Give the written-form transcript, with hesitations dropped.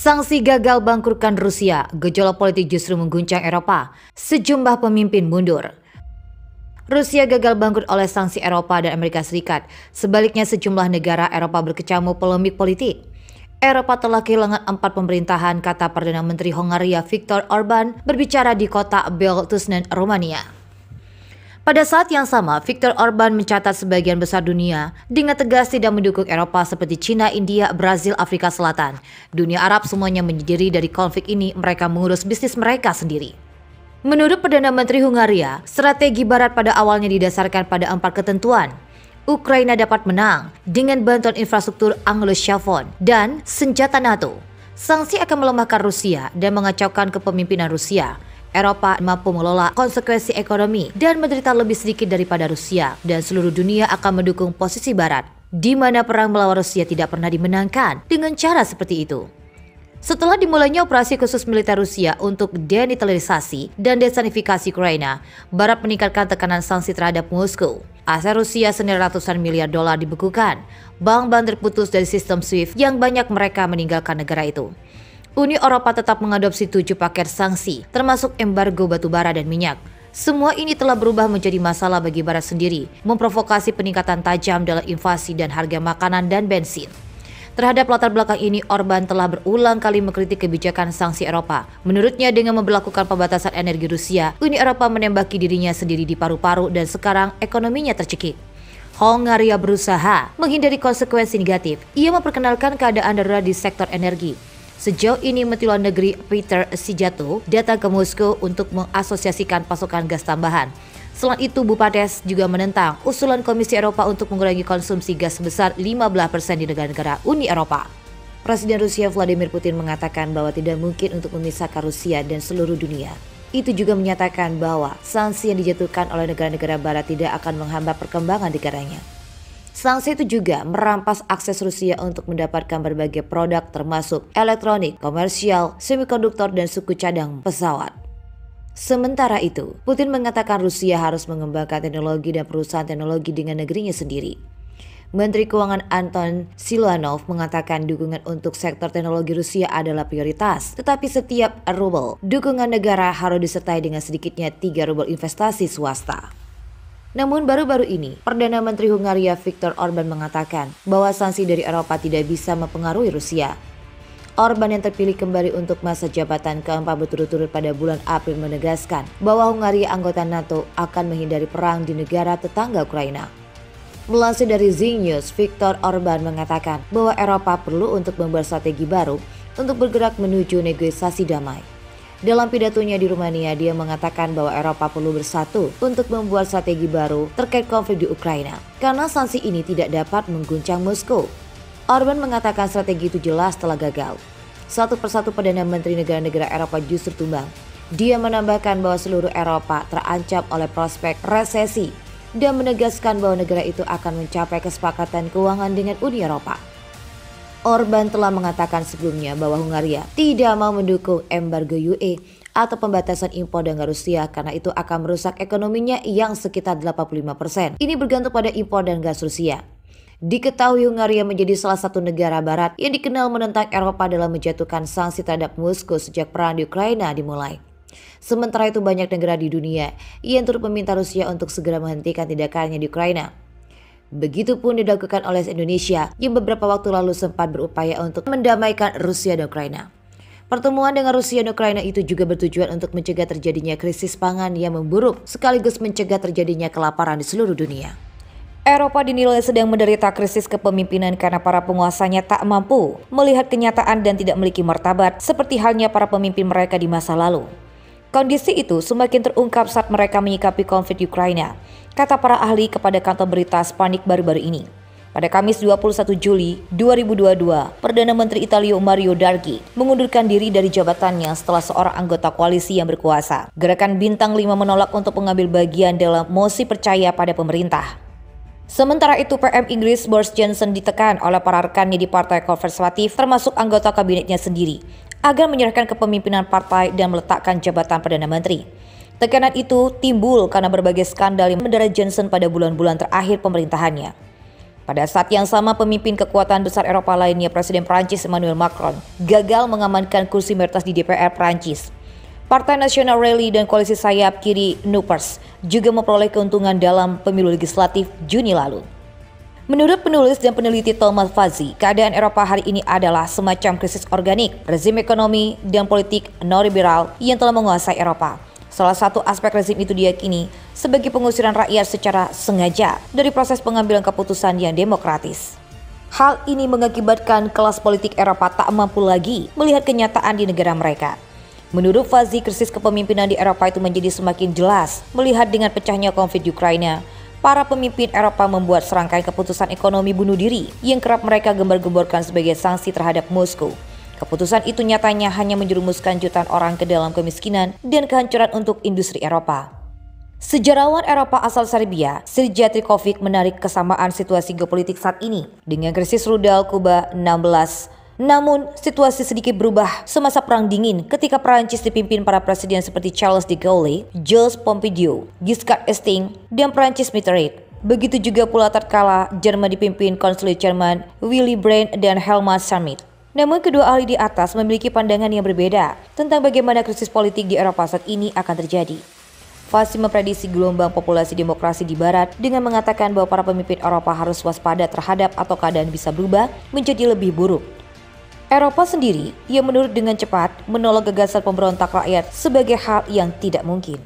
Sanksi gagal bangkrutkan Rusia, gejolak politik justru mengguncang Eropa. Sejumlah pemimpin mundur. Rusia gagal bangkrut oleh sanksi Eropa dan Amerika Serikat. Sebaliknya sejumlah negara Eropa berkecamuk polemik politik. Eropa telah kehilangan 4 pemerintahan, kata Perdana Menteri Hongaria Viktor Orban berbicara di kota Beltusnen, Rumania. Pada saat yang sama, Viktor Orban mencatat sebagian besar dunia dengan tegas tidak mendukung Eropa seperti Cina, India, Brazil, Afrika Selatan. Dunia Arab semuanya menyendiri dari konflik ini, mereka mengurus bisnis mereka sendiri. Menurut Perdana Menteri Hongaria, strategi Barat pada awalnya didasarkan pada 4 ketentuan. Ukraina dapat menang dengan bantuan infrastruktur Anglo-Saxon dan senjata NATO. Sanksi akan melemahkan Rusia dan mengacaukan kepemimpinan Rusia. Eropa mampu mengelola konsekuensi ekonomi dan menderita lebih sedikit daripada Rusia, dan seluruh dunia akan mendukung posisi Barat, di mana perang melawan Rusia tidak pernah dimenangkan dengan cara seperti itu. Setelah dimulainya operasi khusus militer Rusia untuk denuklearisasi dan desanifikasi Ukraina, Barat meningkatkan tekanan sanksi terhadap Moskow. Aset Rusia senilai ratusan miliar dolar dibekukan. Bank-bank terputus dari sistem SWIFT yang banyak mereka meninggalkan negara itu. Uni Eropa tetap mengadopsi 7 paket sanksi, termasuk embargo batubara dan minyak. Semua ini telah berubah menjadi masalah bagi Barat sendiri, memprovokasi peningkatan tajam dalam inflasi dan harga makanan dan bensin. Terhadap latar belakang ini, Orban telah berulang kali mengkritik kebijakan sanksi Eropa. Menurutnya, dengan memberlakukan pembatasan energi Rusia, Uni Eropa menembaki dirinya sendiri di paru-paru dan sekarang ekonominya tercekik. Hongaria berusaha menghindari konsekuensi negatif. Ia memperkenalkan keadaan darurat di sektor energi. Sejauh ini Menteri Luar Negeri Peter Szijjarto datang ke Moskow untuk mengasosiasikan pasokan gas tambahan. Selain itu, Budapest juga menentang usulan Komisi Eropa untuk mengurangi konsumsi gas sebesar 15% di negara-negara Uni Eropa. Presiden Rusia Vladimir Putin mengatakan bahwa tidak mungkin untuk memisahkan Rusia dan seluruh dunia. Itu juga menyatakan bahwa sanksi yang dijatuhkan oleh negara-negara Barat tidak akan menghambat perkembangan negaranya. Sanksi itu juga merampas akses Rusia untuk mendapatkan berbagai produk termasuk elektronik, komersial, semikonduktor, dan suku cadang pesawat. Sementara itu, Putin mengatakan Rusia harus mengembangkan teknologi dan perusahaan teknologi dengan negerinya sendiri. Menteri Keuangan Anton Siluanov mengatakan dukungan untuk sektor teknologi Rusia adalah prioritas, tetapi setiap rubel dukungan negara harus disertai dengan sedikitnya 3 rubel investasi swasta. Namun baru-baru ini, Perdana Menteri Hongaria Viktor Orban mengatakan bahwa sanksi dari Eropa tidak bisa mempengaruhi Rusia. Orban yang terpilih kembali untuk masa jabatan keempat berturut-turut pada bulan April menegaskan bahwa Hongaria anggota NATO akan menghindari perang di negara tetangga Ukraina. Melansir dari Zing News, Viktor Orban mengatakan bahwa Eropa perlu untuk membuat strategi baru untuk bergerak menuju negosiasi damai. Dalam pidatonya di Rumania, dia mengatakan bahwa Eropa perlu bersatu untuk membuat strategi baru terkait konflik di Ukraina, karena sanksi ini tidak dapat mengguncang Moskow. Orban mengatakan strategi itu jelas telah gagal. Satu persatu Perdana Menteri negara-negara Eropa justru tumbang. Dia menambahkan bahwa seluruh Eropa terancam oleh prospek resesi dan menegaskan bahwa negara itu akan mencapai kesepakatan keuangan dengan Uni Eropa. Orban telah mengatakan sebelumnya bahwa Hongaria tidak mau mendukung embargo UE atau pembatasan impor dari Rusia karena itu akan merusak ekonominya yang sekitar 85%. Ini bergantung pada impor dan gas Rusia. Diketahui Hongaria menjadi salah satu negara Barat yang dikenal menentang Eropa dalam menjatuhkan sanksi terhadap Moskow sejak perang di Ukraina dimulai. Sementara itu banyak negara di dunia yang turut meminta Rusia untuk segera menghentikan tindakannya di Ukraina. Begitupun dilakukan oleh Indonesia yang beberapa waktu lalu sempat berupaya untuk mendamaikan Rusia dan Ukraina. Pertemuan dengan Rusia dan Ukraina itu juga bertujuan untuk mencegah terjadinya krisis pangan yang memburuk sekaligus mencegah terjadinya kelaparan di seluruh dunia. Eropa dinilai sedang menderita krisis kepemimpinan karena para penguasanya tak mampu melihat kenyataan dan tidak memiliki martabat seperti halnya para pemimpin mereka di masa lalu. Kondisi itu semakin terungkap saat mereka menyikapi konflik di Ukraina, kata para ahli kepada kantor berita Sputnik baru-baru ini. Pada Kamis 21 Juli 2022, Perdana Menteri Italia Mario Draghi mengundurkan diri dari jabatannya setelah seorang anggota koalisi yang berkuasa, Gerakan Bintang 5, menolak untuk mengambil bagian dalam mosi percaya pada pemerintah. Sementara itu, PM Inggris Boris Johnson ditekan oleh para rekannya di Partai Konservatif, termasuk anggota kabinetnya sendiri, agar menyerahkan kepemimpinan partai dan meletakkan jabatan Perdana Menteri. Tekanan itu timbul karena berbagai skandal yang mendera Johnson pada bulan-bulan terakhir pemerintahannya. Pada saat yang sama, pemimpin kekuatan besar Eropa lainnya, Presiden Prancis Emmanuel Macron, gagal mengamankan kursi mayoritas di DPR Prancis. Partai Nasional Rally dan koalisi sayap kiri NUPERS juga memperoleh keuntungan dalam pemilu legislatif Juni lalu. Menurut penulis dan peneliti Thomas Fazzi, keadaan Eropa hari ini adalah semacam krisis organik, rezim ekonomi dan politik neoliberal yang telah menguasai Eropa. Salah satu aspek rezim itu diyakini sebagai pengusiran rakyat secara sengaja dari proses pengambilan keputusan yang demokratis. Hal ini mengakibatkan kelas politik Eropa tak mampu lagi melihat kenyataan di negara mereka. Menurut Fazzi, krisis kepemimpinan di Eropa itu menjadi semakin jelas melihat dengan pecahnya konflik di Ukraina. Para pemimpin Eropa membuat serangkaian keputusan ekonomi bunuh diri yang kerap mereka gembar-gemborkan sebagai sanksi terhadap Moskow. Keputusan itu nyatanya hanya menjerumuskan jutaan orang ke dalam kemiskinan dan kehancuran untuk industri Eropa. Sejarawan Eropa asal Serbia, Srđan Triković, menarik kesamaan situasi geopolitik saat ini dengan krisis rudal Kuba 16. Namun, situasi sedikit berubah semasa Perang Dingin ketika Prancis dipimpin para presiden seperti Charles de Gaulle, Jules Pompidou, Giscard d'Estaing, dan Prancis Mitterrand. Begitu juga pula tatkala Jerman dipimpin Kanselir Jerman Willy Brandt dan Helmut Schmidt. Namun kedua ahli di atas memiliki pandangan yang berbeda tentang bagaimana krisis politik di Eropa saat ini akan terjadi. Fazzi memprediksi gelombang populasi demokrasi di Barat dengan mengatakan bahwa para pemimpin Eropa harus waspada terhadap atau keadaan bisa berubah menjadi lebih buruk. Eropa sendiri yang menurut dengan cepat menolak gagasan pemberontak rakyat sebagai hal yang tidak mungkin.